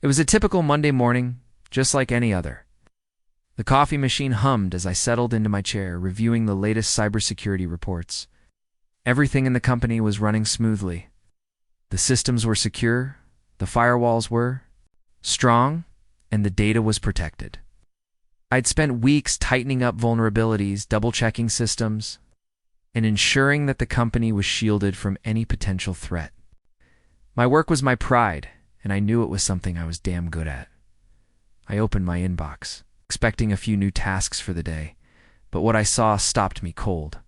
It was a typical Monday morning, just like any other. The coffee machine hummed as I settled into my chair, reviewing the latest cybersecurity reports. Everything in the company was running smoothly. The systems were secure, the firewalls were strong, and the data was protected. I'd spent weeks tightening up vulnerabilities, double-checking systems, and ensuring that the company was shielded from any potential threat. My work was my pride, and I knew it was something I was damn good at. I opened my inbox, expecting a few new tasks for the day, but what I saw stopped me cold.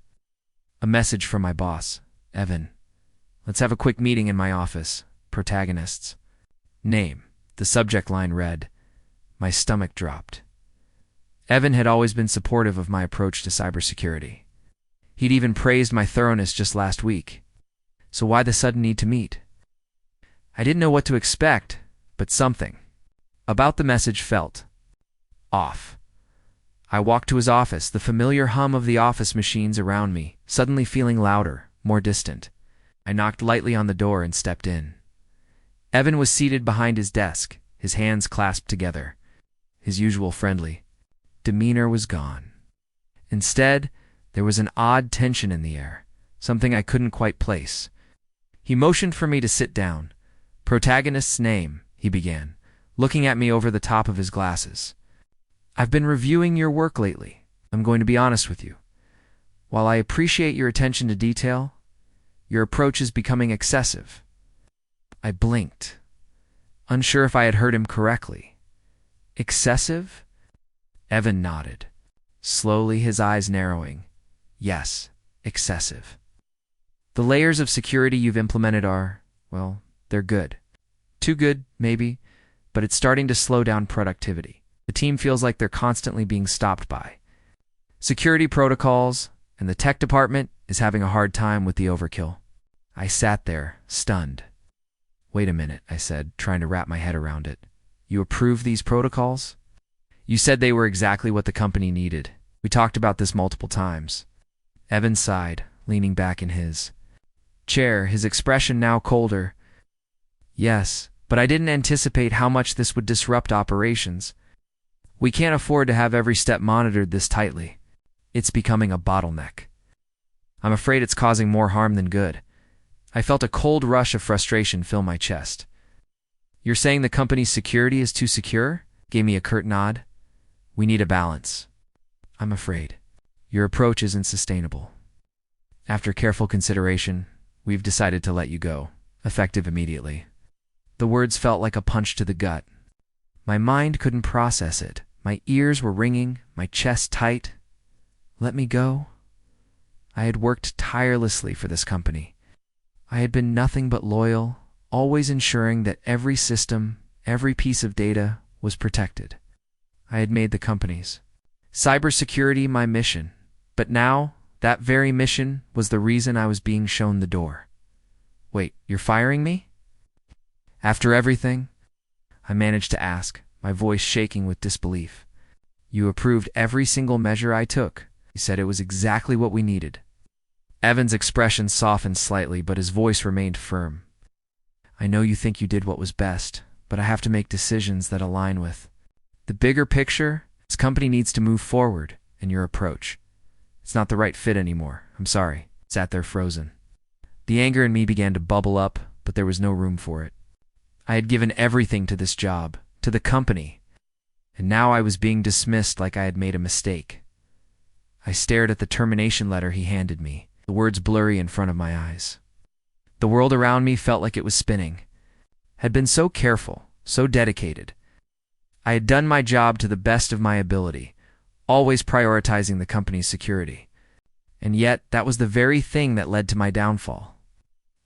A message from my boss, Evan. Let's have a quick meeting in my office. Protagonists. Name. The subject line read. My stomach dropped. Evan had always been supportive of my approach to cybersecurity. He'd even praised my thoroughness just last week. So why the sudden need to meet? I didn't know what to expect, but something about the message felt off. I walked to his office, the familiar hum of the office machines around me, suddenly feeling louder, more distant. I knocked lightly on the door and stepped in. Evan was seated behind his desk, his hands clasped together. His usual friendly demeanor was gone. Instead, there was an odd tension in the air, something I couldn't quite place. He motioned for me to sit down. Protagonist's name, he began, looking at me over the top of his glasses. I've been reviewing your work lately. I'm going to be honest with you. While I appreciate your attention to detail, your approach is becoming excessive. I blinked, unsure if I had heard him correctly. Excessive? Evan nodded, slowly, his eyes narrowing. Yes, excessive. The layers of security you've implemented are, well, they're good. Too good, maybe, but it's starting to slow down productivity. The team feels like they're constantly being stopped by security protocols, and the tech department is having a hard time with the overkill. I sat there, stunned. Wait a minute, I said, trying to wrap my head around it. You approve these protocols? You said they were exactly what the company needed. We talked about this multiple times. Evan sighed, leaning back in his chair, his expression now colder. Yes, but I didn't anticipate how much this would disrupt operations. We can't afford to have every step monitored this tightly. It's becoming a bottleneck. I'm afraid it's causing more harm than good. I felt a cold rush of frustration fill my chest. You're saying the company's security is too secure? Gave me a curt nod. We need a balance. I'm afraid. Your approach isn't sustainable. After careful consideration, we've decided to let you go, effective immediately. The words felt like a punch to the gut. My mind couldn't process it. My ears were ringing, my chest tight. Let me go? I had worked tirelessly for this company. I had been nothing but loyal, always ensuring that every system, every piece of data was protected. I had made the company's cybersecurity my mission, but now that very mission was the reason I was being shown the door. Wait, you're firing me? After everything, I managed to ask, my voice shaking with disbelief. You approved every single measure I took. You said it was exactly what we needed. Evan's expression softened slightly, but his voice remained firm. I know you think you did what was best, but I have to make decisions that align with the bigger picture. This company needs to move forward, and your approach. It's not the right fit anymore. I'm sorry. Sat there frozen. The anger in me began to bubble up, but there was no room for it. I had given everything to this job, to the company, and now I was being dismissed like I had made a mistake. I stared at the termination letter he handed me, the words blurry in front of my eyes. The world around me felt like it was spinning. Had been so careful, so dedicated. I had done my job to the best of my ability, always prioritizing the company's security. And yet, that was the very thing that led to my downfall.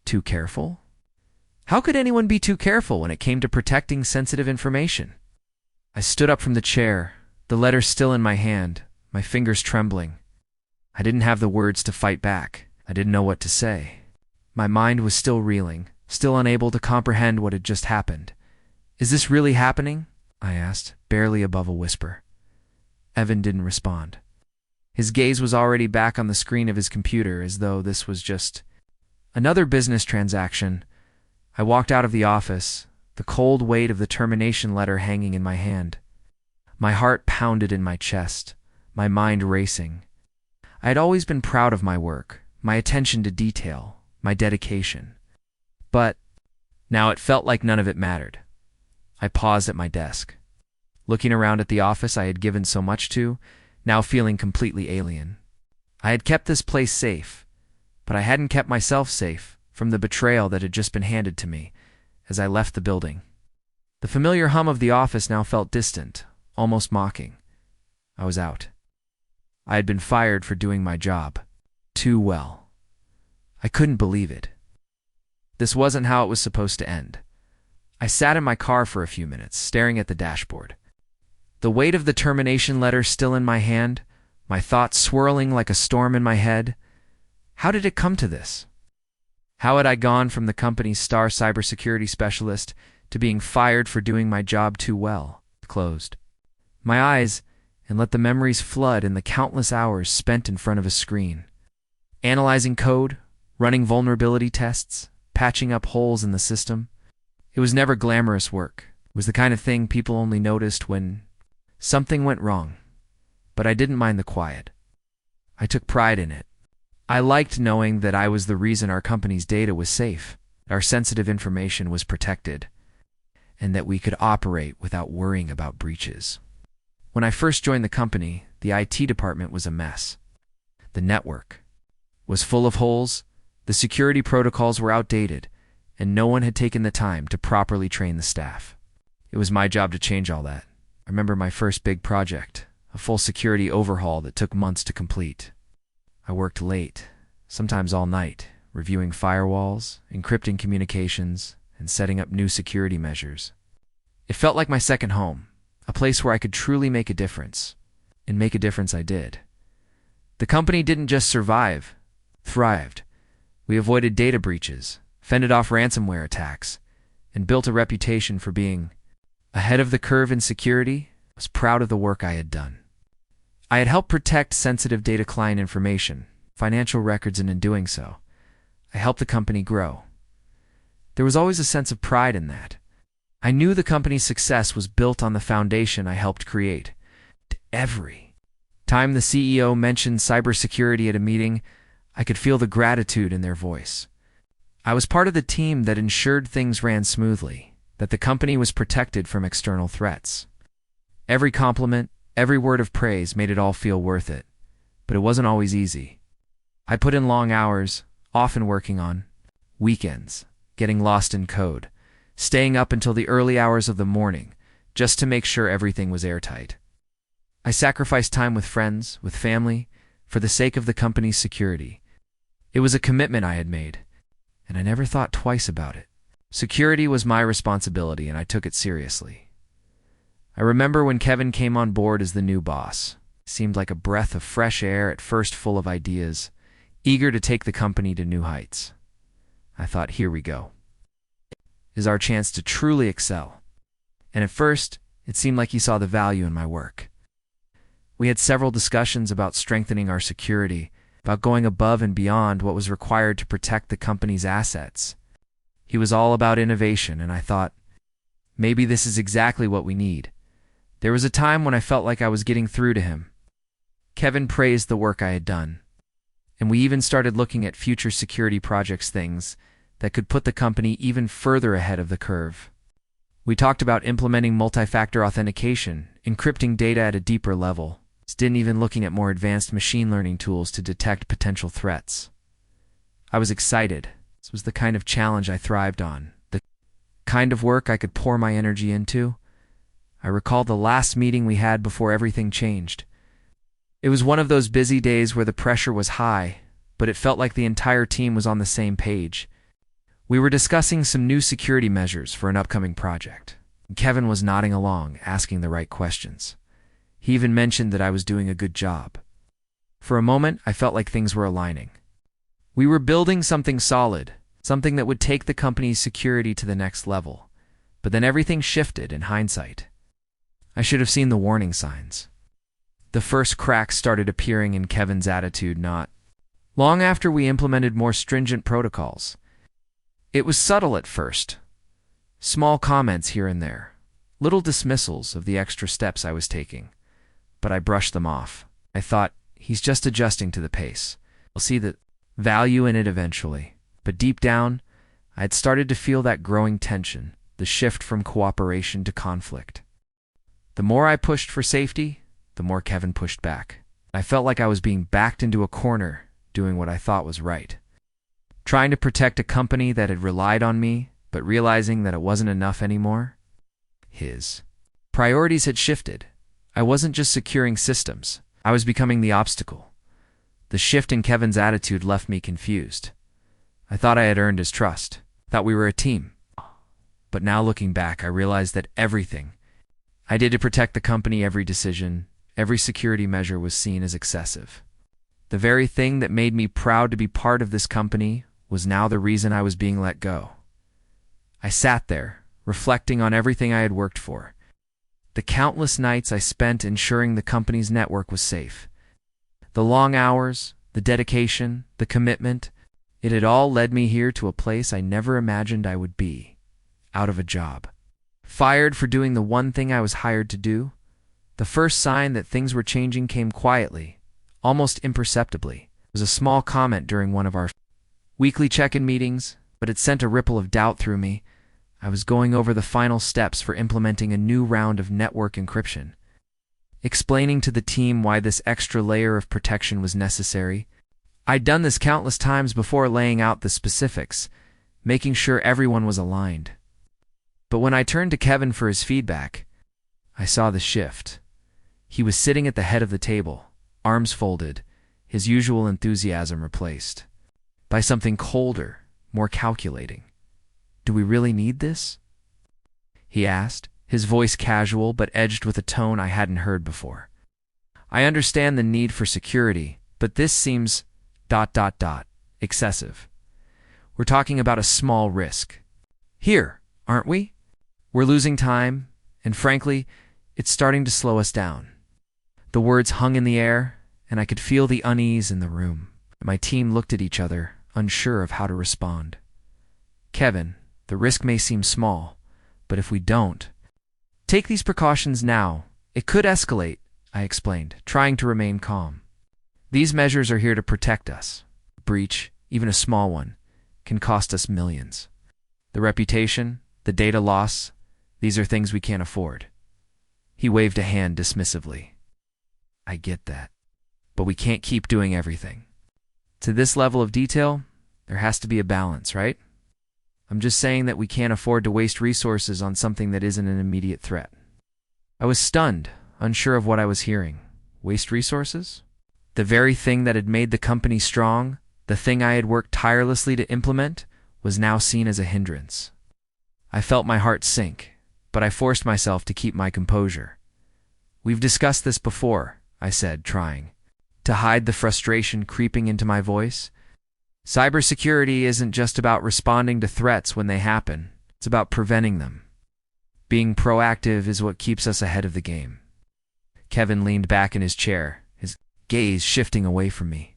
Too careful? How could anyone be too careful when it came to protecting sensitive information? I stood up from the chair, the letter still in my hand, my fingers trembling. I didn't have the words to fight back. I didn't know what to say. My mind was still reeling, still unable to comprehend what had just happened. Is this really happening? I asked, barely above a whisper. Evan didn't respond. His gaze was already back on the screen of his computer, as though this was just another business transaction. I walked out of the office, the cold weight of the termination letter hanging in my hand. My heart pounded in my chest, my mind racing. I had always been proud of my work, my attention to detail, my dedication. But now it felt like none of it mattered. I paused at my desk, looking around at the office I had given so much to, now feeling completely alien. I had kept this place safe, but I hadn't kept myself safe from the betrayal that had just been handed to me as I left the building. The familiar hum of the office now felt distant, almost mocking. I was out. I had been fired for doing my job too well. I couldn't believe it. This wasn't how it was supposed to end. I sat in my car for a few minutes, staring at the dashboard. The weight of the termination letter still in my hand, my thoughts swirling like a storm in my head. How did it come to this? How had I gone from the company's star cybersecurity specialist to being fired for doing my job too well? Closed my eyes and let the memories flood in the countless hours spent in front of a screen. Analyzing code, running vulnerability tests, patching up holes in the system. It was never glamorous work. It was the kind of thing people only noticed when something went wrong. But I didn't mind the quiet. I took pride in it. I liked knowing that I was the reason our company's data was safe, our sensitive information was protected, and that we could operate without worrying about breaches. When I first joined the company, the IT department was a mess. The network was full of holes, the security protocols were outdated, and no one had taken the time to properly train the staff. It was my job to change all that. I remember my first big project, a full security overhaul that took months to complete. I worked late, sometimes all night, reviewing firewalls, encrypting communications, and setting up new security measures. It felt like my second home, a place where I could truly make a difference. And make a difference I did. The company didn't just survive, thrived. We avoided data breaches, fended off ransomware attacks, and built a reputation for being ahead of the curve in security. I was proud of the work I had done. I had helped protect sensitive data client information, financial records, and in doing so, I helped the company grow. There was always a sense of pride in that. I knew the company's success was built on the foundation I helped create. Every time the CEO mentioned cybersecurity at a meeting, I could feel the gratitude in their voice. I was part of the team that ensured things ran smoothly, that the company was protected from external threats. Every compliment, every word of praise made it all feel worth it, but it wasn't always easy. I put in long hours, often working on weekends, getting lost in code, staying up until the early hours of the morning just to make sure everything was airtight. I sacrificed time with friends, with family, for the sake of the company's security. It was a commitment I had made, and I never thought twice about it. Security was my responsibility, and I took it seriously. I remember when Kevin came on board as the new boss. He seemed like a breath of fresh air, at first full of ideas, eager to take the company to new heights. I thought, here we go. Is our chance to truly excel. And at first, it seemed like he saw the value in my work. We had several discussions about strengthening our security, about going above and beyond what was required to protect the company's assets. He was all about innovation, and I thought, maybe this is exactly what we need. There was a time when I felt like I was getting through to him. Kevin praised the work I had done, and we even started looking at future security projects, things that could put the company even further ahead of the curve. We talked about implementing multi-factor authentication, encrypting data at a deeper level, didn't even looking at more advanced machine learning tools to detect potential threats. I was excited. This was the kind of challenge I thrived on, the kind of work I could pour my energy into. I recall the last meeting we had before everything changed. It was one of those busy days where the pressure was high, but it felt like the entire team was on the same page. We were discussing some new security measures for an upcoming project. Kevin was nodding along, asking the right questions. He even mentioned that I was doing a good job. For a moment, I felt like things were aligning. We were building something solid, something that would take the company's security to the next level. But then everything shifted in hindsight. I should have seen the warning signs. The first cracks started appearing in Kevin's attitude not long after we implemented more stringent protocols. It was subtle at first, Small comments here and there, little dismissals of the extra steps I was taking, but I brushed them off. I thought, he's just adjusting to the pace. I'll see the value in it eventually. But deep down, I had started to feel that growing tension, the shift from cooperation to conflict. The more I pushed for safety, the more Kevin pushed back. I felt like I was being backed into a corner, doing what I thought was right. Trying to protect a company that had relied on me, but realizing that it wasn't enough anymore. His priorities had shifted. I wasn't just securing systems. I was becoming the obstacle. The shift in Kevin's attitude left me confused. I thought I had earned his trust. Thought we were a team. But now looking back, I realized that everything I did to protect the company, every decision, every security measure was seen as excessive. The very thing that made me proud to be part of this company was now the reason I was being let go. I sat there, reflecting on everything I had worked for. The countless nights I spent ensuring the company's network was safe. The long hours, the dedication, the commitment, it had all led me here to a place I never imagined I would be. Out of a job. Fired for doing the one thing I was hired to do. The first sign that things were changing came quietly, almost imperceptibly. It was a small comment during one of our weekly check-in meetings, but it sent a ripple of doubt through me. I was going over the final steps for implementing a new round of network encryption, explaining to the team why this extra layer of protection was necessary. I'd done this countless times before, laying out the specifics, making sure everyone was aligned. But when I turned to Kevin for his feedback, I saw the shift. He was sitting at the head of the table, arms folded, his usual enthusiasm replaced by something colder, more calculating. "Do we really need this?" he asked, his voice casual but edged with a tone I hadn't heard before. "I understand the need for security, but this seems ... excessive. We're talking about a small risk. Here, aren't we? We're losing time, and frankly, it's starting to slow us down." The words hung in the air, and I could feel the unease in the room. My team looked at each other, unsure of how to respond. "Kevin, the risk may seem small, but if we don't take these precautions now, it could escalate," I explained, trying to remain calm. "These measures are here to protect us. A breach, even a small one, can cost us millions. The reputation, the data loss, these are things we can't afford." He waved a hand dismissively. "I get that, but we can't keep doing everything. To this level of detail, there has to be a balance, right? I'm just saying that we can't afford to waste resources on something that isn't an immediate threat." I was stunned, unsure of what I was hearing. Waste resources? The very thing that had made the company strong, the thing I had worked tirelessly to implement, was now seen as a hindrance. I felt my heart sink, but I forced myself to keep my composure. "We've discussed this before," I said, trying to hide the frustration creeping into my voice. "Cybersecurity isn't just about responding to threats when they happen. It's about preventing them. Being proactive is what keeps us ahead of the game." Kevin leaned back in his chair, his gaze shifting away from me.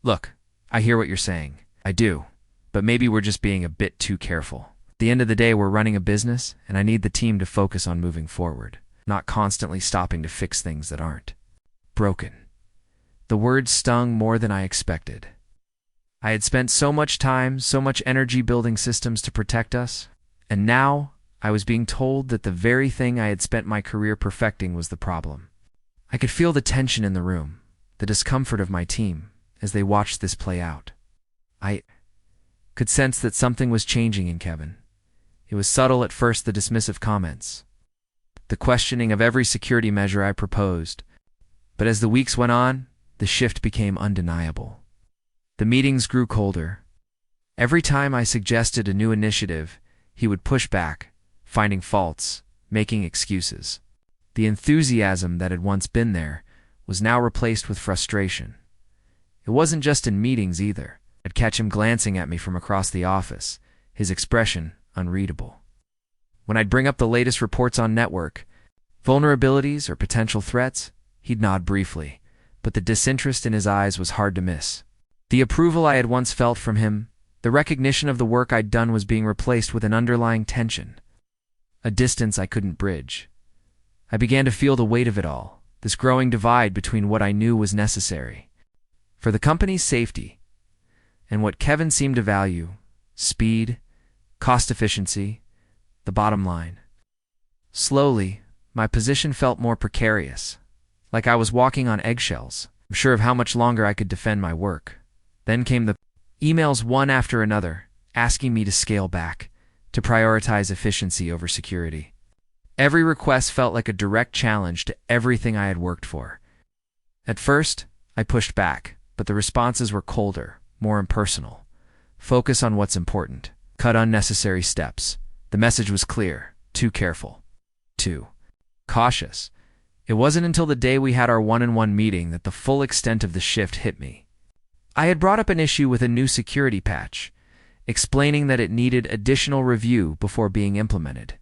"Look, I hear what you're saying. I do. But maybe we're just being a bit too careful. At the end of the day, we're running a business, and I need the team to focus on moving forward, not constantly stopping to fix things that aren't broken." The words stung more than I expected. I had spent so much time, so much energy building systems to protect us, and now I was being told that the very thing I had spent my career perfecting was the problem. I could feel the tension in the room, the discomfort of my team, as they watched this play out. I could sense that something was changing in Kevin. It was subtle at first, the dismissive comments, the questioning of every security measure I proposed, but as the weeks went on, the shift became undeniable. The meetings grew colder. Every time I suggested a new initiative, he would push back, finding faults, making excuses. The enthusiasm that had once been there was now replaced with frustration. It wasn't just in meetings either. I'd catch him glancing at me from across the office, his expression unreadable. When I'd bring up the latest reports on network vulnerabilities or potential threats, he'd nod briefly, but the disinterest in his eyes was hard to miss. The approval I had once felt from him, the recognition of the work I'd done, was being replaced with an underlying tension, a distance I couldn't bridge. I began to feel the weight of it all, this growing divide between what I knew was necessary for the company's safety and what Kevin seemed to value: speed, cost efficiency, the bottom line. Slowly, my position felt more precarious, like I was walking on eggshells, unsure of how much longer I could defend my work. Then came the emails one after another, asking me to scale back, to prioritize efficiency over security. Every request felt like a direct challenge to everything I had worked for. At first, I pushed back, but the responses were colder, more impersonal. Focus on what's important. Cut unnecessary steps. The message was clear. Too careful. Too cautious. It wasn't until the day we had our one-on-one meeting that the full extent of the shift hit me. I had brought up an issue with a new security patch, explaining that it needed additional review before being implemented.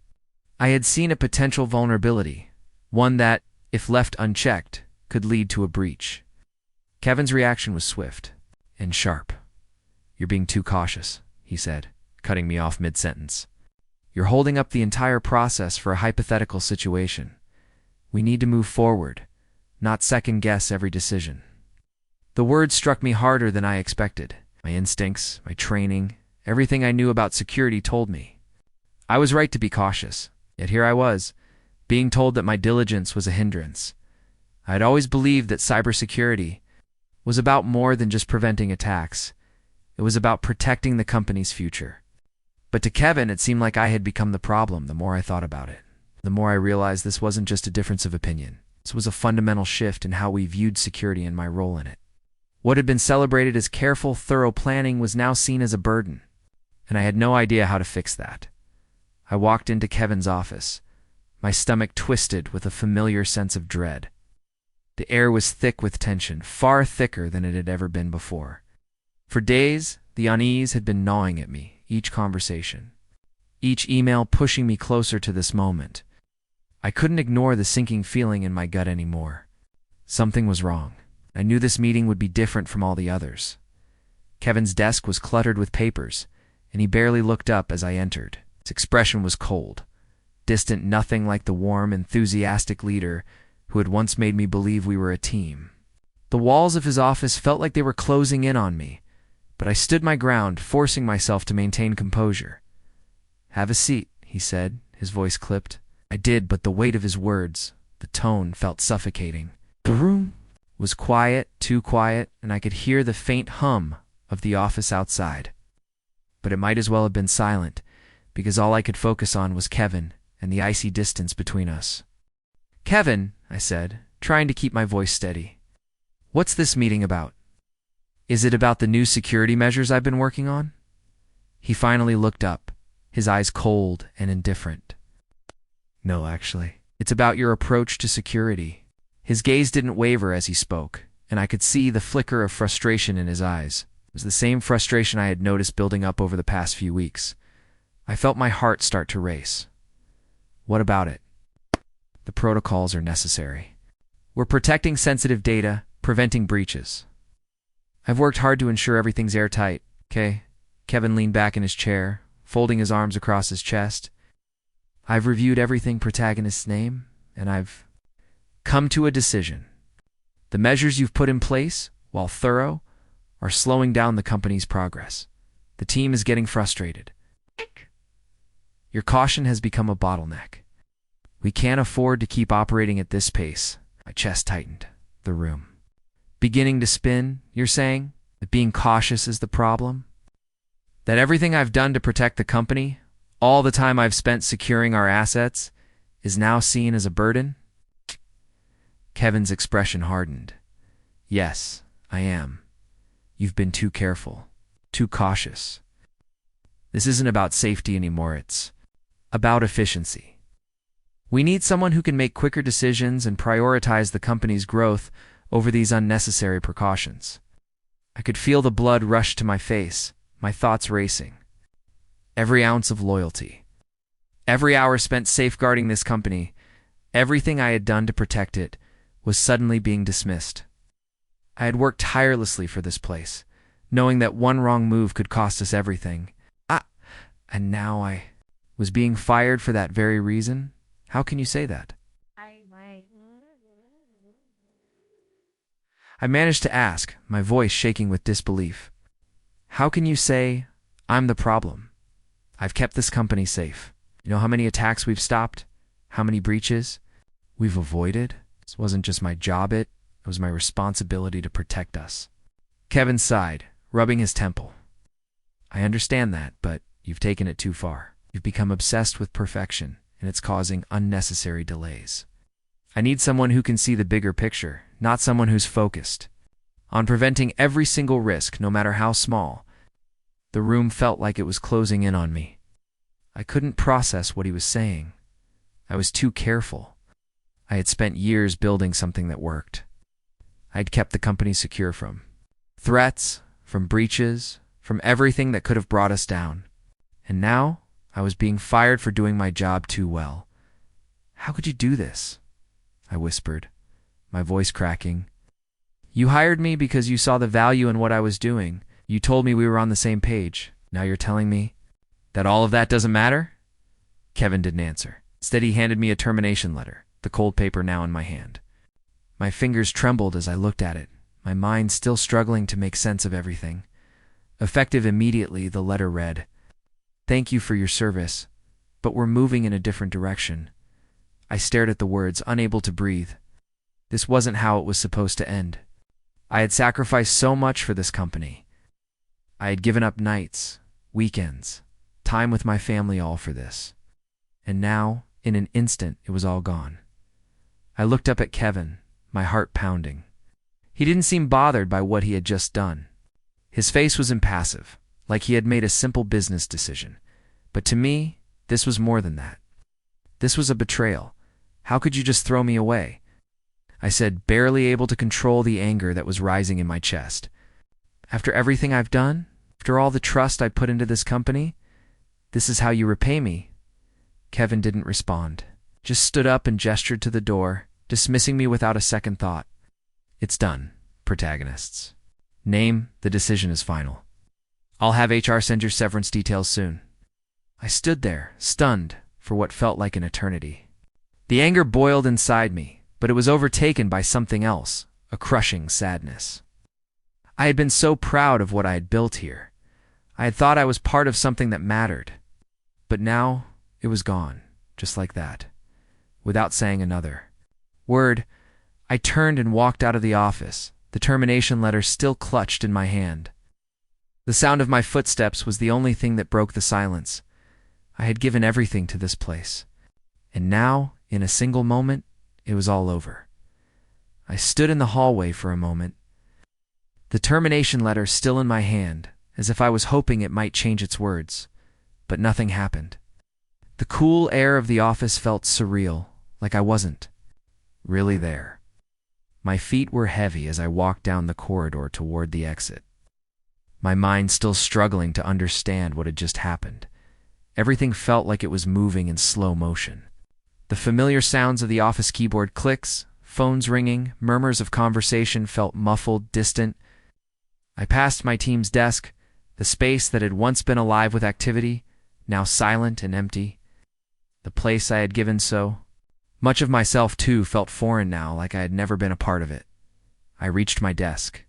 I had seen a potential vulnerability, one that, if left unchecked, could lead to a breach. Kevin's reaction was swift and sharp. "You're being too cautious," he said, cutting me off mid-sentence. "You're holding up the entire process for a hypothetical situation. We need to move forward, not second-guess every decision." The words struck me harder than I expected. My instincts, my training, everything I knew about security told me I was right to be cautious. Yet here I was, being told that my diligence was a hindrance. I had always believed that cybersecurity was about more than just preventing attacks. It was about protecting the company's future. But to Kevin, it seemed like I had become the problem the more I thought about it. The more I realized this wasn't just a difference of opinion. This was a fundamental shift in how we viewed security and my role in it. What had been celebrated as careful, thorough planning was now seen as a burden, and I had no idea how to fix that. I walked into Kevin's office, my stomach twisted with a familiar sense of dread. The air was thick with tension, far thicker than it had ever been before. For days, the unease had been gnawing at me, each conversation, each email pushing me closer to this moment. I couldn't ignore the sinking feeling in my gut anymore. Something was wrong. I knew this meeting would be different from all the others. Kevin's desk was cluttered with papers, and he barely looked up as I entered. His expression was cold, distant, nothing like the warm, enthusiastic leader who had once made me believe we were a team. The walls of his office felt like they were closing in on me, but I stood my ground, forcing myself to maintain composure. "Have a seat," he said, his voice clipped. I did, but the weight of his words, the tone, felt suffocating. The room was quiet, too quiet, and I could hear the faint hum of the office outside. But it might as well have been silent, because all I could focus on was Kevin and the icy distance between us. "Kevin," I said, trying to keep my voice steady, "what's this meeting about? Is it about the new security measures I've been working on?" He finally looked up, his eyes cold and indifferent. "No, actually. It's about your approach to security." His gaze didn't waver as he spoke, and I could see the flicker of frustration in his eyes. It was the same frustration I had noticed building up over the past few weeks. I felt my heart start to race. "What about it?" "The protocols are necessary. We're protecting sensitive data, preventing breaches. I've worked hard to ensure everything's airtight, okay?" Kevin leaned back in his chair, folding his arms across his chest. "I've reviewed everything protagonist's name, and I've come to a decision. The measures you've put in place, while thorough, are slowing down the company's progress. The team is getting frustrated. Your caution has become a bottleneck. We can't afford to keep operating at this pace." My chest tightened. The room beginning to spin. "You're saying that being cautious is the problem? That everything I've done to protect the company, all the time I've spent securing our assets, is now seen as a burden?" Kevin's expression hardened. "Yes, I am. You've been too careful, too cautious. This isn't about safety anymore, it's about efficiency. We need someone who can make quicker decisions and prioritize the company's growth over these unnecessary precautions." I could feel the blood rush to my face, my thoughts racing. Every ounce of loyalty, every hour spent safeguarding this company, everything I had done to protect it, was suddenly being dismissed. I had worked tirelessly for this place, knowing that one wrong move could cost us everything. And now Was being fired for that very reason? How can you say that? I managed to ask, my voice shaking with disbelief. How can you say, I'm the problem? I've kept this company safe. You know how many attacks we've stopped? How many breaches we've avoided? This wasn't just my job, it was my responsibility to protect us. Kevin sighed, rubbing his temple. I understand that, but you've taken it too far. You've become obsessed with perfection, and it's causing unnecessary delays. I need someone who can see the bigger picture, not someone who's focused on preventing every single risk, no matter how small. The room felt like it was closing in on me. I couldn't process what he was saying. I was too careful. I had spent years building something that worked. I'd kept the company secure from threats, from breaches, from everything that could have brought us down. And now, I was being fired for doing my job too well. How could you do this? I whispered, my voice cracking. You hired me because you saw the value in what I was doing. You told me we were on the same page. Now you're telling me that all of that doesn't matter? Kevin didn't answer. Instead, he handed me a termination letter, the cold paper now in my hand. My fingers trembled as I looked at it, my mind still struggling to make sense of everything. Effective immediately, the letter read, Thank you for your service, but we're moving in a different direction. I stared at the words, unable to breathe. This wasn't how it was supposed to end. I had sacrificed so much for this company. I had given up nights, weekends, time with my family, all for this. And now, in an instant, it was all gone. I looked up at Kevin, my heart pounding. He didn't seem bothered by what he had just done. His face was impassive, like he had made a simple business decision. But to me, this was more than that. This was a betrayal. How could you just throw me away? I said, barely able to control the anger that was rising in my chest. After everything I've done, after all the trust I put into this company, this is how you repay me? Kevin didn't respond, just stood up and gestured to the door, dismissing me without a second thought. It's done, protagonists. Name, the decision is final. I'll have HR send your severance details soon. I stood there, stunned, for what felt like an eternity. The anger boiled inside me, but it was overtaken by something else, a crushing sadness. I had been so proud of what I had built here. I had thought I was part of something that mattered. But now, it was gone, just like that. Without saying another word, I turned and walked out of the office, the termination letter still clutched in my hand. The sound of my footsteps was the only thing that broke the silence. I had given everything to this place. And now, in a single moment, it was all over. I stood in the hallway for a moment, the termination letter still in my hand, as if I was hoping it might change its words. But nothing happened. The cool air of the office felt surreal, like I wasn't really there. My feet were heavy as I walked down the corridor toward the exit. My mind still struggling to understand what had just happened. Everything felt like it was moving in slow motion. The familiar sounds of the office keyboard clicks, phones ringing, murmurs of conversation felt muffled, distant. I passed my team's desk, the space that had once been alive with activity, now silent and empty. The place I had given so much of myself too felt foreign now, like I had never been a part of it. I reached my desk.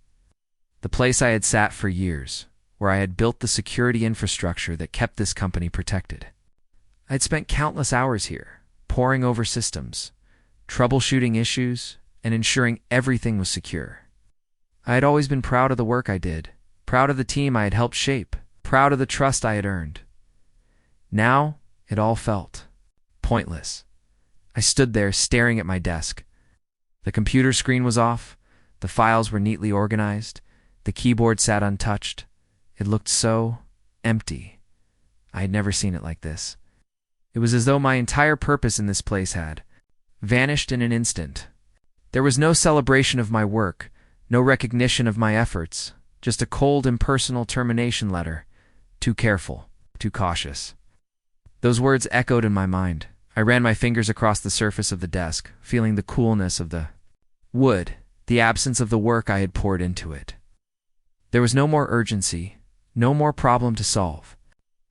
The place I had sat for years, where I had built the security infrastructure that kept this company protected. I had spent countless hours here, poring over systems, troubleshooting issues, and ensuring everything was secure. I had always been proud of the work I did, proud of the team I had helped shape, proud of the trust I had earned. Now, it all felt pointless. I stood there staring at my desk. The computer screen was off, the files were neatly organized, the keyboard sat untouched. It looked so empty. I had never seen it like this. It was as though my entire purpose in this place had vanished in an instant. There was no celebration of my work, no recognition of my efforts, just a cold, impersonal termination letter. Too careful, too cautious. Those words echoed in my mind. I ran my fingers across the surface of the desk, feeling the coolness of the wood, the absence of the work I had poured into it. There was no more urgency, no more problem to solve.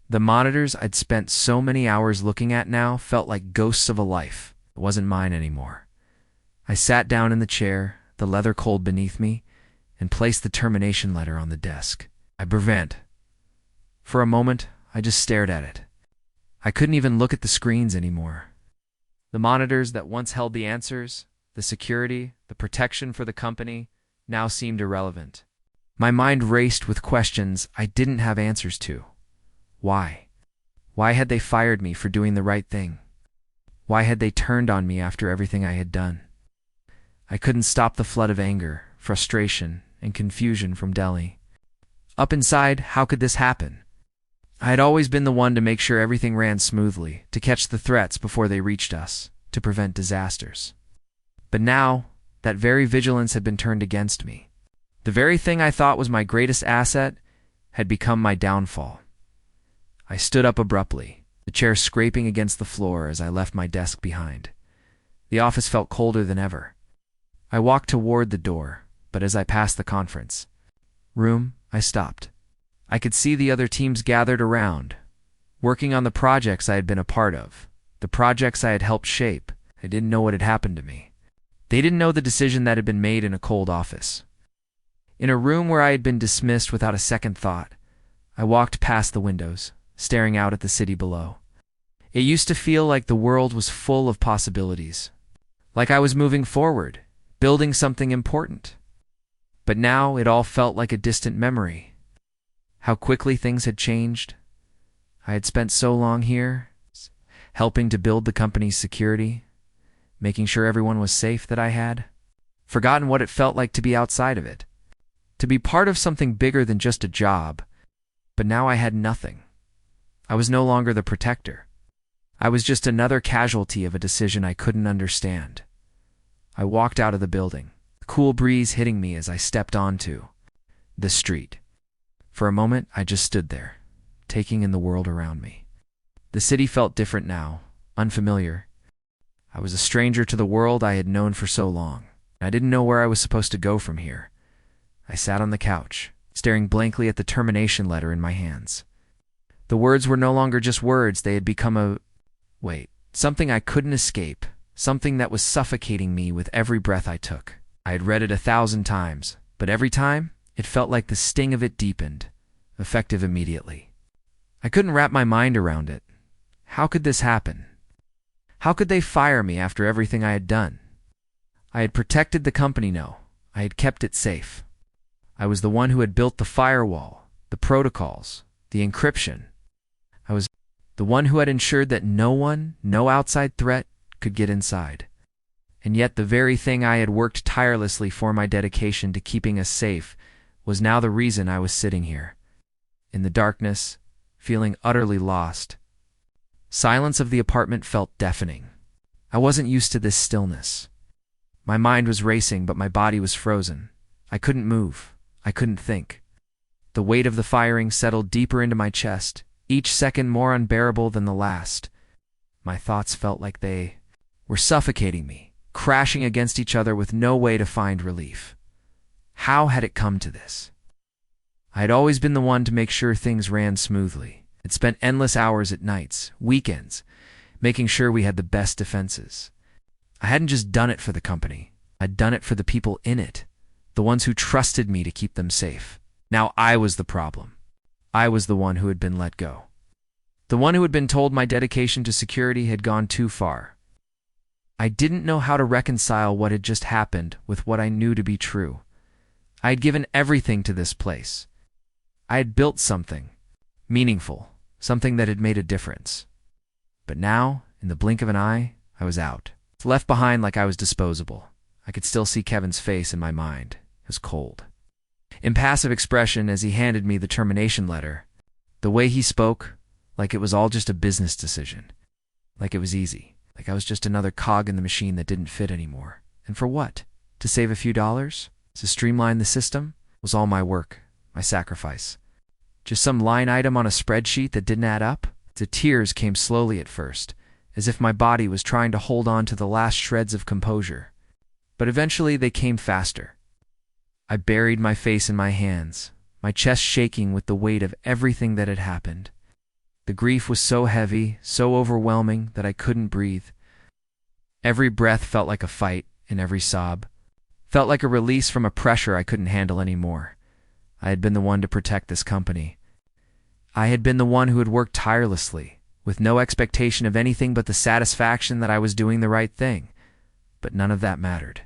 The monitors I'd spent so many hours looking at now felt like ghosts of a life. It wasn't mine anymore. I sat down in the chair, the leather cold beneath me, and placed the termination letter on the desk. I prevent. For a moment, I just stared at it. I couldn't even look at the screens anymore. The monitors that once held the answers, the security, the protection for the company, now seemed irrelevant. My mind raced with questions I didn't have answers to. Why? Why had they fired me for doing the right thing? Why had they turned on me after everything I had done? I couldn't stop the flood of anger, frustration, and confusion from Delhi. Up inside, how could this happen? I had always been the one to make sure everything ran smoothly, to catch the threats before they reached us, to prevent disasters. But now, that very vigilance had been turned against me. The very thing I thought was my greatest asset had become my downfall. I stood up abruptly, the chair scraping against the floor as I left my desk behind. The office felt colder than ever. I walked toward the door, but as I passed the conference room, I stopped. I could see the other teams gathered around, working on the projects I had been a part of, the projects I had helped shape. I didn't know what had happened to me. They didn't know the decision that had been made in a cold office. In a room where I had been dismissed without a second thought, I walked past the windows, staring out at the city below. It used to feel like the world was full of possibilities, like I was moving forward, building something important. But now it all felt like a distant memory. How quickly things had changed. I had spent so long here, helping to build the company's security, making sure everyone was safe that I had forgotten what it felt like to be outside of it, to be part of something bigger than just a job. But now I had nothing. I was no longer the protector. I was just another casualty of a decision I couldn't understand. I walked out of the building, the cool breeze hitting me as I stepped onto the street. For a moment, I just stood there, taking in the world around me. The city felt different now, unfamiliar. I was a stranger to the world I had known for so long. I didn't know where I was supposed to go from here. I sat on the couch, staring blankly at the termination letter in my hands. The words were no longer just words, they had become something I couldn't escape, something that was suffocating me with every breath I took. I had read it 1,000 times, but every time, it felt like the sting of it deepened, effective immediately. I couldn't wrap my mind around it. How could this happen? How could they fire me after everything I had done? I had protected the company, no. I had kept it safe. I was the one who had built the firewall, the protocols, the encryption. I was the one who had ensured that no outside threat could get inside. And yet the very thing I had worked tirelessly for, my dedication to keeping us safe, was now the reason I was sitting here, in the darkness, feeling utterly lost. Silence of the apartment felt deafening. I wasn't used to this stillness. My mind was racing, but my body was frozen. I couldn't move. I couldn't think. The weight of the firing settled deeper into my chest, each second more unbearable than the last. My thoughts felt like they were suffocating me, crashing against each other with no way to find relief. How had it come to this? I had always been the one to make sure things ran smoothly. I'd spent endless hours at nights, weekends, making sure we had the best defenses. I hadn't just done it for the company. I'd done it for the people in it, the ones who trusted me to keep them safe. Now I was the problem. I was the one who had been let go. The one who had been told my dedication to security had gone too far. I didn't know how to reconcile what had just happened with what I knew to be true. I had given everything to this place. I had built something meaningful, something that had made a difference. But now, in the blink of an eye, I was out. Left behind like I was disposable. I could still see Kevin's face in my mind. It was cold. Impassive expression as he handed me the termination letter. The way he spoke, like it was all just a business decision. Like it was easy. Like I was just another cog in the machine that didn't fit anymore. And for what? To save a few dollars? To streamline the system? It was all my work, my sacrifice. Just some line item on a spreadsheet that didn't add up? The tears came slowly at first, as if my body was trying to hold on to the last shreds of composure. But eventually they came faster. I buried my face in my hands, my chest shaking with the weight of everything that had happened. The grief was so heavy, so overwhelming that I couldn't breathe. Every breath felt like a fight, and every sob felt like a release from a pressure I couldn't handle anymore. I had been the one to protect this company. I had been the one who had worked tirelessly, with no expectation of anything but the satisfaction that I was doing the right thing. But none of that mattered.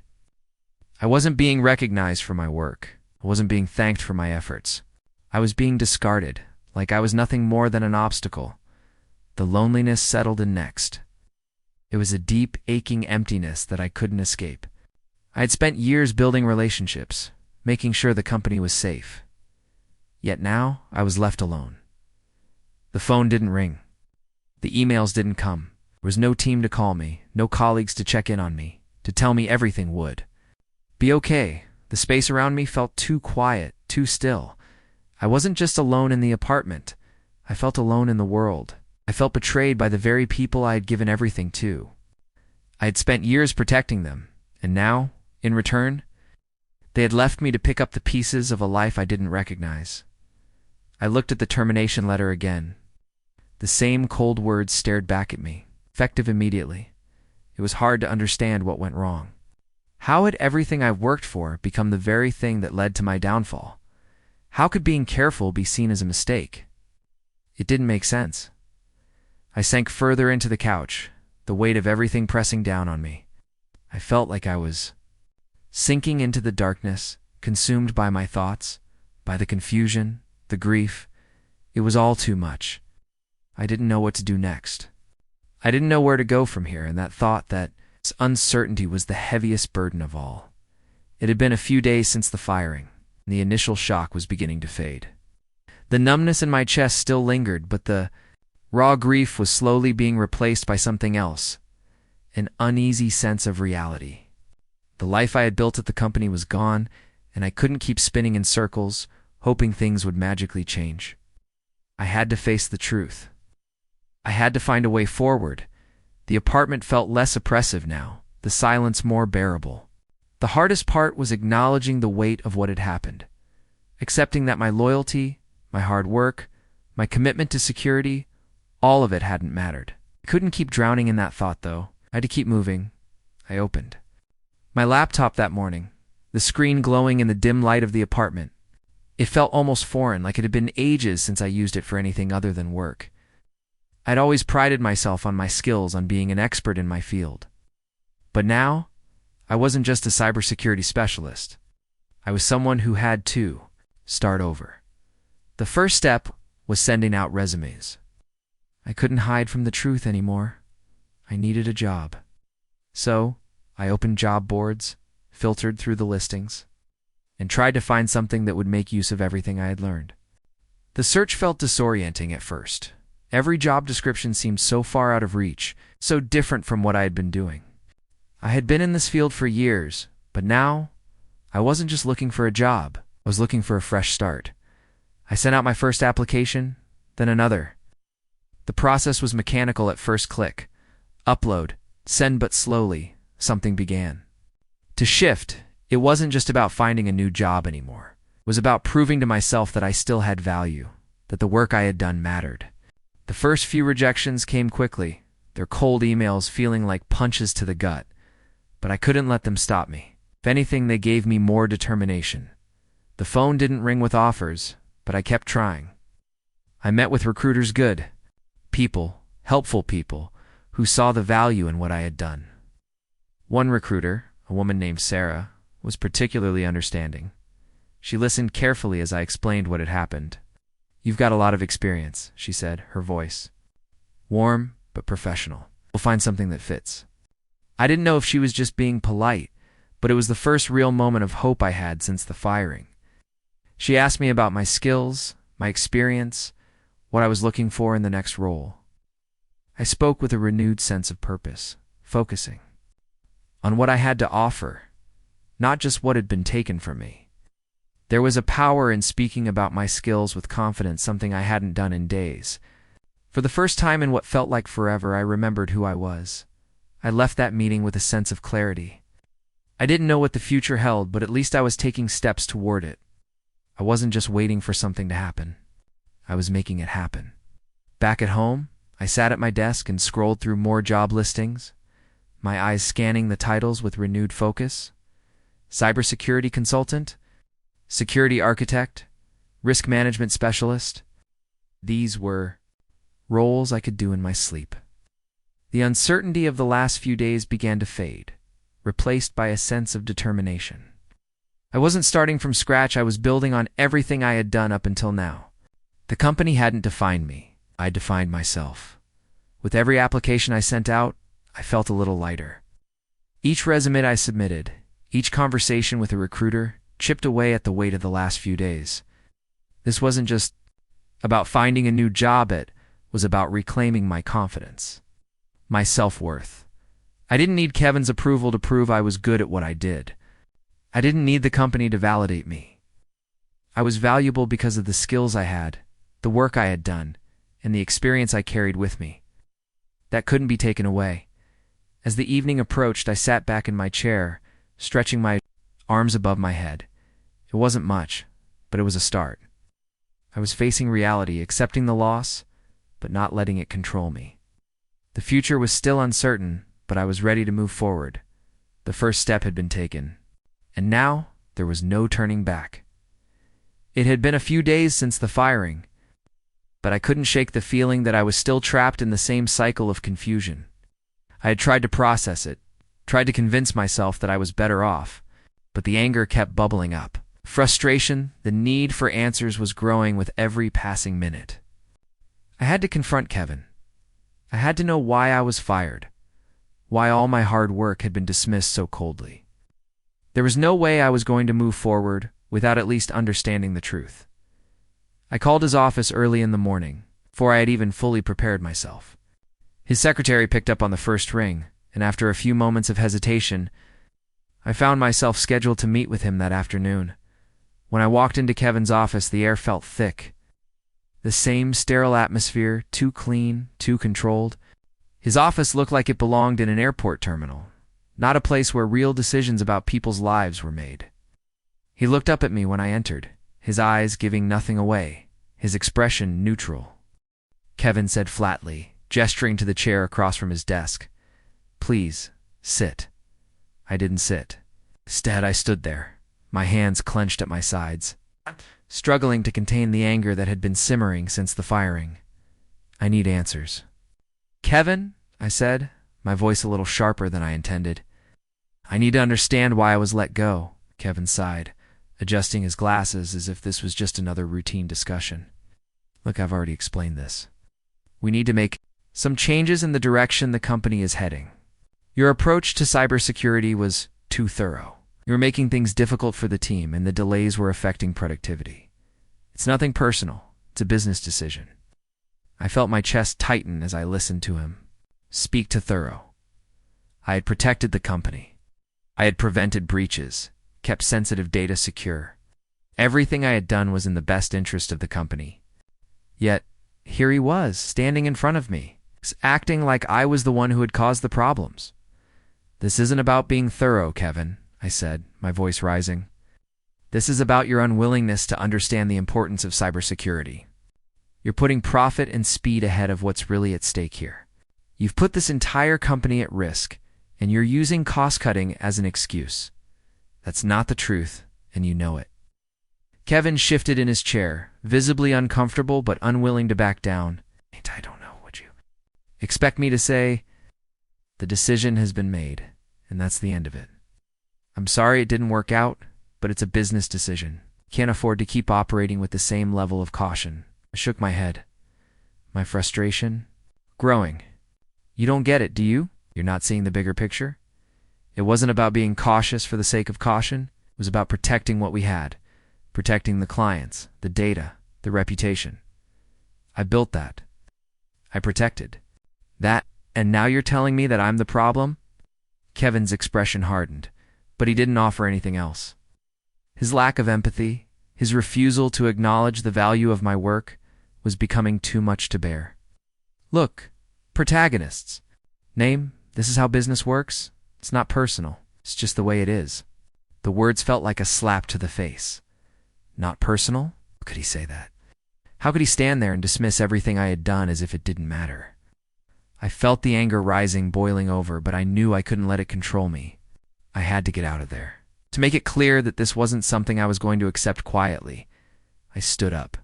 I wasn't being recognized for my work. I wasn't being thanked for my efforts. I was being discarded, like I was nothing more than an obstacle. The loneliness settled in next. It was a deep, aching emptiness that I couldn't escape. I had spent years building relationships, making sure the company was safe. Yet now, I was left alone. The phone didn't ring. The emails didn't come. There was no team to call me, no colleagues to check in on me, to tell me everything would be okay. The space around me felt too quiet, too still. I wasn't just alone in the apartment. I felt alone in the world. I felt betrayed by the very people I had given everything to. I had spent years protecting them, and now, in return, they had left me to pick up the pieces of a life I didn't recognize. I looked at the termination letter again. The same cold words stared back at me, effective immediately. It was hard to understand what went wrong. How had everything I've worked for become the very thing that led to my downfall? How could being careful be seen as a mistake? It didn't make sense. I sank further into the couch, the weight of everything pressing down on me. I felt like I was sinking into the darkness, consumed by my thoughts, by the confusion, the grief. It was all too much. I didn't know what to do next. I didn't know where to go from here, and that thought, that uncertainty, was the heaviest burden of all. It had been a few days since the firing, and the initial shock was beginning to fade. The numbness in my chest still lingered, but the raw grief was slowly being replaced by something else, an uneasy sense of reality. The life I had built at the company was gone, and I couldn't keep spinning in circles, hoping things would magically change. I had to face the truth. I had to find a way forward. The apartment felt less oppressive now, the silence more bearable. The hardest part was acknowledging the weight of what had happened, accepting that my loyalty, my hard work, my commitment to security, all of it hadn't mattered. I couldn't keep drowning in that thought, though. I had to keep moving. I opened my laptop that morning, the screen glowing in the dim light of the apartment. It felt almost foreign, like it had been ages since I used it for anything other than work. I'd always prided myself on my skills, on being an expert in my field. But now, I wasn't just a cybersecurity specialist. I was someone who had to start over. The first step was sending out resumes. I couldn't hide from the truth anymore. I needed a job. So, I opened job boards, filtered through the listings, and tried to find something that would make use of everything I had learned. The search felt disorienting at first. Every job description seemed so far out of reach, so different from what I had been doing. I had been in this field for years, but now, I wasn't just looking for a job. I was looking for a fresh start. I sent out my first application, then another. The process was mechanical at first click. Upload, send, but slowly, something began to shift. It wasn't just about finding a new job anymore. It was about proving to myself that I still had value, that the work I had done mattered. The first few rejections came quickly, their cold emails feeling like punches to the gut, but I couldn't let them stop me. If anything, they gave me more determination. The phone didn't ring with offers, but I kept trying. I met with recruiters, good people, helpful people, who saw the value in what I had done. One recruiter, a woman named Sarah, was particularly understanding. She listened carefully as I explained what had happened. "You've got a lot of experience," she said, her voice warm but professional. "We'll find something that fits." I didn't know if she was just being polite, but it was the first real moment of hope I had since the firing. She asked me about my skills, my experience, what I was looking for in the next role. I spoke with a renewed sense of purpose, focusing on what I had to offer, not just what had been taken from me. There was a power in speaking about my skills with confidence, something I hadn't done in days. For the first time in what felt like forever, I remembered who I was. I left that meeting with a sense of clarity. I didn't know what the future held, but at least I was taking steps toward it. I wasn't just waiting for something to happen. I was making it happen. Back at home, I sat at my desk and scrolled through more job listings, my eyes scanning the titles with renewed focus. Cybersecurity consultant, security architect, risk management specialist. These were roles I could do in my sleep. The uncertainty of the last few days began to fade, replaced by a sense of determination. I wasn't starting from scratch, I was building on everything I had done up until now. The company hadn't defined me, I defined myself. With every application I sent out, I felt a little lighter. Each resume I submitted, each conversation with a recruiter, chipped away at the weight of the last few days. This wasn't just about finding a new job, it was about reclaiming my confidence, my self-worth. I didn't need Kevin's approval to prove I was good at what I did. I didn't need the company to validate me. I was valuable because of the skills I had, the work I had done, and the experience I carried with me. That couldn't be taken away. As the evening approached, I sat back in my chair, stretching my arms above my head. It wasn't much, but it was a start. I was facing reality, accepting the loss, but not letting it control me. The future was still uncertain, but I was ready to move forward. The first step had been taken, and now there was no turning back. It had been a few days since the firing, but I couldn't shake the feeling that I was still trapped in the same cycle of confusion. I had tried to process it, tried to convince myself that I was better off, but the anger kept bubbling up. Frustration, the need for answers was growing with every passing minute. I had to confront Kevin. I had to know why I was fired, why all my hard work had been dismissed so coldly. There was no way I was going to move forward without at least understanding the truth. I called his office early in the morning, before I had even fully prepared myself. His secretary picked up on the first ring, and after a few moments of hesitation, I found myself scheduled to meet with him that afternoon. When I walked into Kevin's office, the air felt thick. The same sterile atmosphere, too clean, too controlled. His office looked like it belonged in an airport terminal, not a place where real decisions about people's lives were made. He looked up at me when I entered, his eyes giving nothing away, his expression neutral. Kevin said flatly, gesturing to the chair across from his desk, "Please, sit." I didn't sit. Instead, I stood there, my hands clenched at my sides, struggling to contain the anger that had been simmering since the firing. "I need answers." "Kevin," I said, my voice a little sharper than I intended. "I need to understand why I was let go," Kevin sighed, adjusting his glasses as if this was just another routine discussion. "Look, I've already explained this. We need to make some changes in the direction the company is heading. Your approach to cybersecurity was too thorough. You were making things difficult for the team, and the delays were affecting productivity. It's nothing personal. It's a business decision." I felt my chest tighten as I listened to him speak to thorough. I had protected the company. I had prevented breaches, kept sensitive data secure. Everything I had done was in the best interest of the company. Yet, here he was, standing in front of me, acting like I was the one who had caused the problems. "This isn't about being thorough, Kevin," I said, my voice rising. "This is about your unwillingness to understand the importance of cybersecurity. You're putting profit and speed ahead of what's really at stake here. You've put this entire company at risk, and you're using cost-cutting as an excuse. That's not the truth, and you know it." Kevin shifted in his chair, visibly uncomfortable but unwilling to back down. "I don't know, would you expect me to say, 'The decision has been made, and that's the end of it. I'm sorry it didn't work out, but it's a business decision. Can't afford to keep operating with the same level of caution." I shook my head, my frustration growing. "You don't get it, do you? You're not seeing the bigger picture? It wasn't about being cautious for the sake of caution. It was about protecting what we had, protecting the clients, the data, the reputation. I built that. I protected that, and now you're telling me that I'm the problem?" Kevin's expression hardened, but he didn't offer anything else. His lack of empathy, his refusal to acknowledge the value of my work, was becoming too much to bear. "Look, protagonists. Name, this is how business works. It's not personal. It's just the way it is." The words felt like a slap to the face. Not personal? How could he say that? How could he stand there and dismiss everything I had done as if it didn't matter? I felt the anger rising, boiling over, but I knew I couldn't let it control me. I had to get out of there. To make it clear that this wasn't something I was going to accept quietly, I stood up,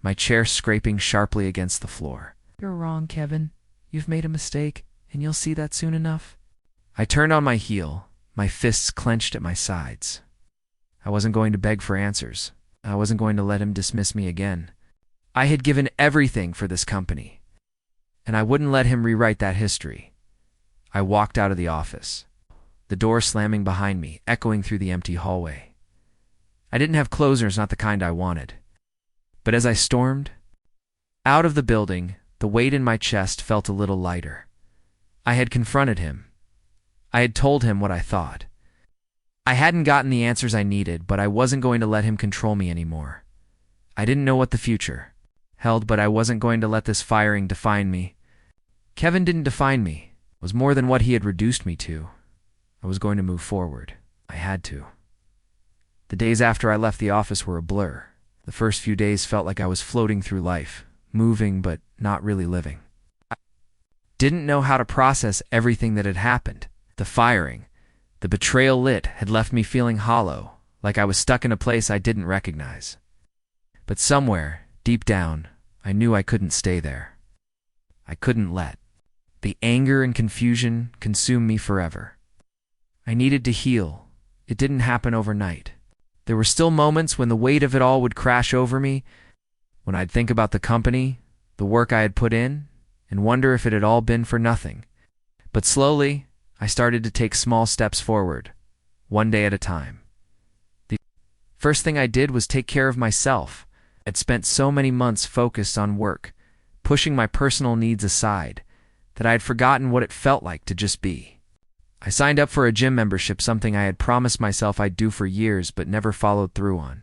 my chair scraping sharply against the floor. "You're wrong, Kevin. You've made a mistake, and you'll see that soon enough." I turned on my heel, my fists clenched at my sides. I wasn't going to beg for answers. I wasn't going to let him dismiss me again. I had given everything for this company, and I wouldn't let him rewrite that history. I walked out of the office, the door slamming behind me, echoing through the empty hallway. I didn't have closers, not the kind I wanted. But as I stormed out of the building, the weight in my chest felt a little lighter. I had confronted him. I had told him what I thought. I hadn't gotten the answers I needed, but I wasn't going to let him control me anymore. I didn't know what the future held, but I wasn't going to let this firing define me. Kevin didn't define me. It was more than what he had reduced me to. I was going to move forward. I had to. The days after I left the office were a blur. The first few days felt like I was floating through life, moving but not really living. I didn't know how to process everything that had happened. The firing, the betrayal had left me feeling hollow, like I was stuck in a place I didn't recognize. But somewhere, deep down, I knew I couldn't stay there. I couldn't let the anger and confusion consume me forever. I needed to heal. It didn't happen overnight. There were still moments when the weight of it all would crash over me, when I'd think about the company, the work I had put in, and wonder if it had all been for nothing. But slowly, I started to take small steps forward, one day at a time. The first thing I did was take care of myself. I'd spent so many months focused on work, pushing my personal needs aside, that I had forgotten what it felt like to just be. I signed up for a gym membership, something I had promised myself I'd do for years but never followed through on.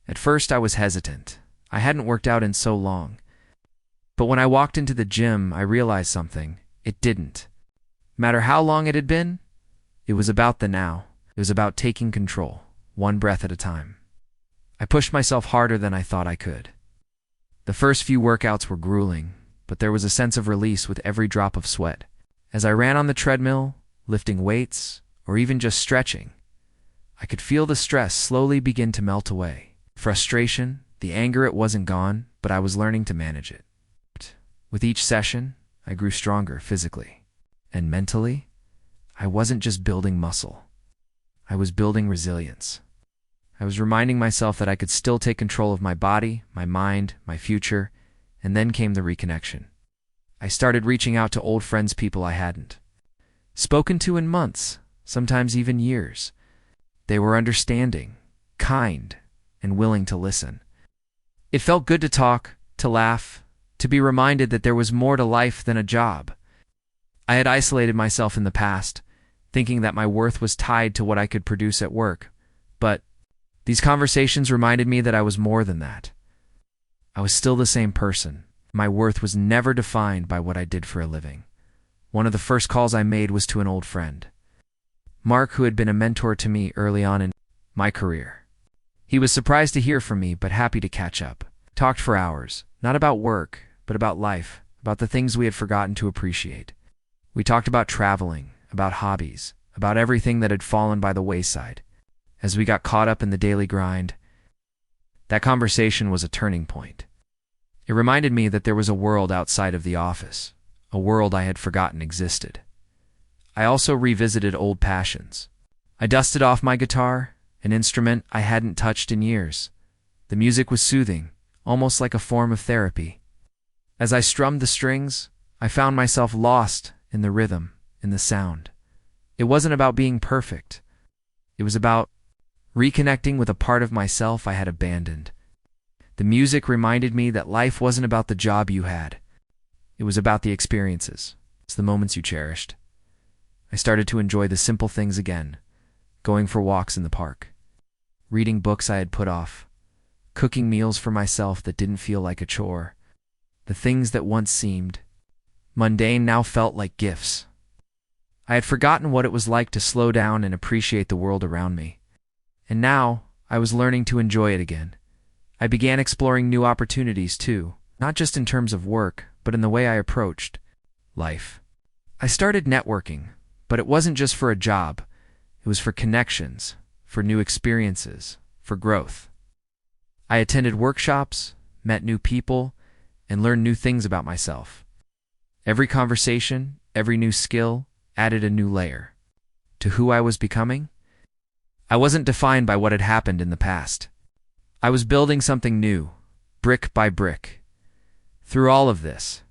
At first I was hesitant. I hadn't worked out in so long. But when I walked into the gym, I realized something. It didn't matter how long it had been. It was about the now. It was about taking control, one breath at a time. I pushed myself harder than I thought I could. The first few workouts were grueling, but there was a sense of release with every drop of sweat. As I ran on the treadmill, lifting weights, or even just stretching, I could feel the stress slowly begin to melt away. Frustration, the anger, it wasn't gone, but I was learning to manage it. With each session, I grew stronger physically. And mentally, I wasn't just building muscle. I was building resilience. I was reminding myself that I could still take control of my body, my mind, my future, and then came the reconnection. I started reaching out to old friends, people I hadn't spoken to in months, sometimes even years. They were understanding, kind, and willing to listen. It felt good to talk, to laugh, to be reminded that there was more to life than a job. I had isolated myself in the past, thinking that my worth was tied to what I could produce at work, but these conversations reminded me that I was more than that. I was still the same person. My worth was never defined by what I did for a living. One of the first calls I made was to an old friend, Mark, who had been a mentor to me early on in my career. He was surprised to hear from me, but happy to catch up. Talked for hours, not about work, but about life, about the things we had forgotten to appreciate. We talked about traveling, about hobbies, about everything that had fallen by the wayside. As we got caught up in the daily grind, that conversation was a turning point. It reminded me that there was a world outside of the office, a world I had forgotten existed. I also revisited old passions. I dusted off my guitar, an instrument I hadn't touched in years. The music was soothing, almost like a form of therapy. As I strummed the strings, I found myself lost in the rhythm, in the sound. It wasn't about being perfect. It was about reconnecting with a part of myself I had abandoned. The music reminded me that life wasn't about the job you had. It was about the experiences. It's the moments you cherished. I started to enjoy the simple things again, going for walks in the park, reading books I had put off, cooking meals for myself that didn't feel like a chore. The things that once seemed mundane now felt like gifts. I had forgotten what it was like to slow down and appreciate the world around me. And now, I was learning to enjoy it again. I began exploring new opportunities too, not just in terms of work, but in the way I approached life. I started networking, but it wasn't just for a job. It was for connections, for new experiences, for growth. I attended workshops, met new people, and learned new things about myself. Every conversation, every new skill added a new layer to who I was becoming. I wasn't defined by what had happened in the past. I was building something new, brick by brick. Through all of this,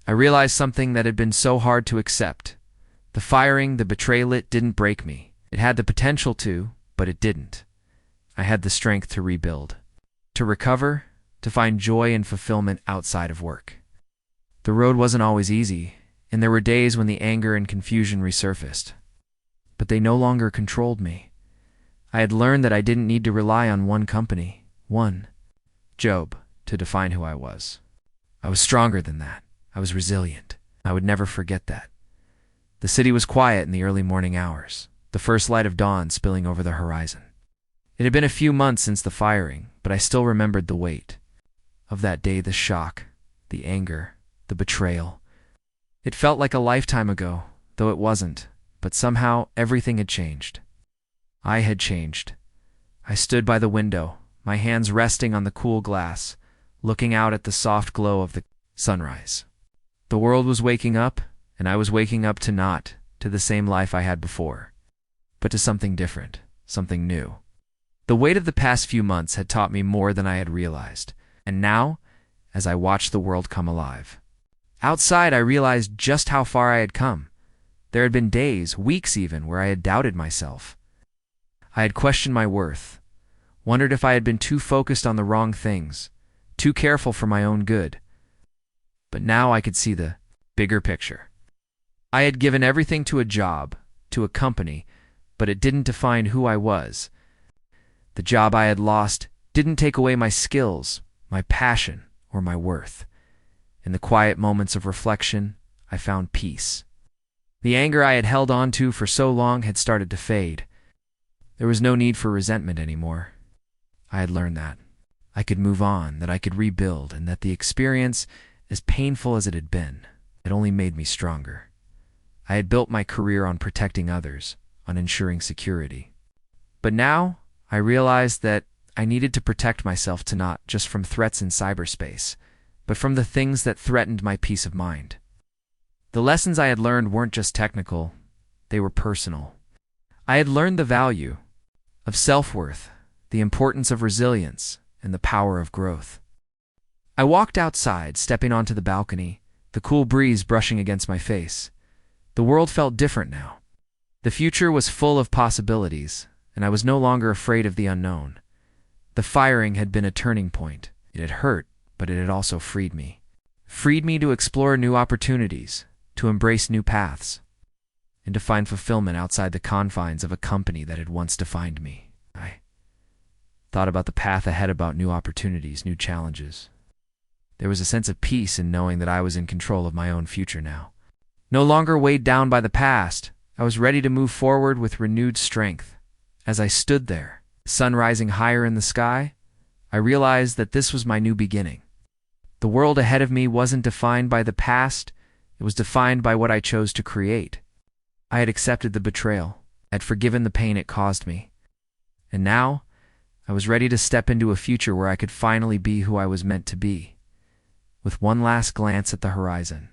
I realized something that had been so hard to accept. The firing, the betrayal, it didn't break me. It had the potential to, but it didn't. I had the strength to rebuild, to recover, to find joy and fulfillment outside of work. The road wasn't always easy, and there were days when the anger and confusion resurfaced. But they no longer controlled me. I had learned that I didn't need to rely on one company, one job, to define who I was. I was stronger than that. I was resilient. I would never forget that. The city was quiet in the early morning hours, the first light of dawn spilling over the horizon. It had been a few months since the firing, but I still remembered the weight of that day, the shock, the anger, the betrayal. It felt like a lifetime ago, though it wasn't, but somehow everything had changed. I had changed. I stood by the window, my hands resting on the cool glass, looking out at the soft glow of the sunrise. The world was waking up, and I was waking up to the same life I had before, but to something different, something new. The weight of the past few months had taught me more than I had realized, and now, as I watched the world come alive, outside I realized just how far I had come. There had been days, weeks even, where I had doubted myself. I had questioned my worth, wondered if I had been too focused on the wrong things, too careful for my own good. But now I could see the bigger picture. I had given everything to a job, to a company, but it didn't define who I was. The job I had lost didn't take away my skills, my passion, or my worth. In the quiet moments of reflection, I found peace. The anger I had held on to for so long had started to fade. There was no need for resentment anymore. I had learned that I could move on, that I could rebuild, and that the experience, as painful as it had been, had only made me stronger. I had built my career on protecting others, on ensuring security. But now, I realized that I needed to protect myself to not just from threats in cyberspace, but from the things that threatened my peace of mind. The lessons I had learned weren't just technical, they were personal. I had learned the value of self-worth, the importance of resilience, and the power of growth. I walked outside, stepping onto the balcony, the cool breeze brushing against my face. The world felt different now. The future was full of possibilities, and I was no longer afraid of the unknown. The firing had been a turning point. It had hurt, but it had also freed me. Freed me to explore new opportunities, to embrace new paths, and to find fulfillment outside the confines of a company that had once defined me. I thought about the path ahead, about new opportunities, new challenges. There was a sense of peace in knowing that I was in control of my own future now. No longer weighed down by the past, I was ready to move forward with renewed strength. As I stood there, the sun rising higher in the sky, I realized that this was my new beginning. The world ahead of me wasn't defined by the past, it was defined by what I chose to create. I had accepted the betrayal, had forgiven the pain it caused me, and now I was ready to step into a future where I could finally be who I was meant to be. With one last glance at the horizon,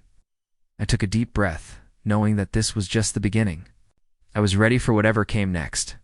I took a deep breath, knowing that this was just the beginning. I was ready for whatever came next.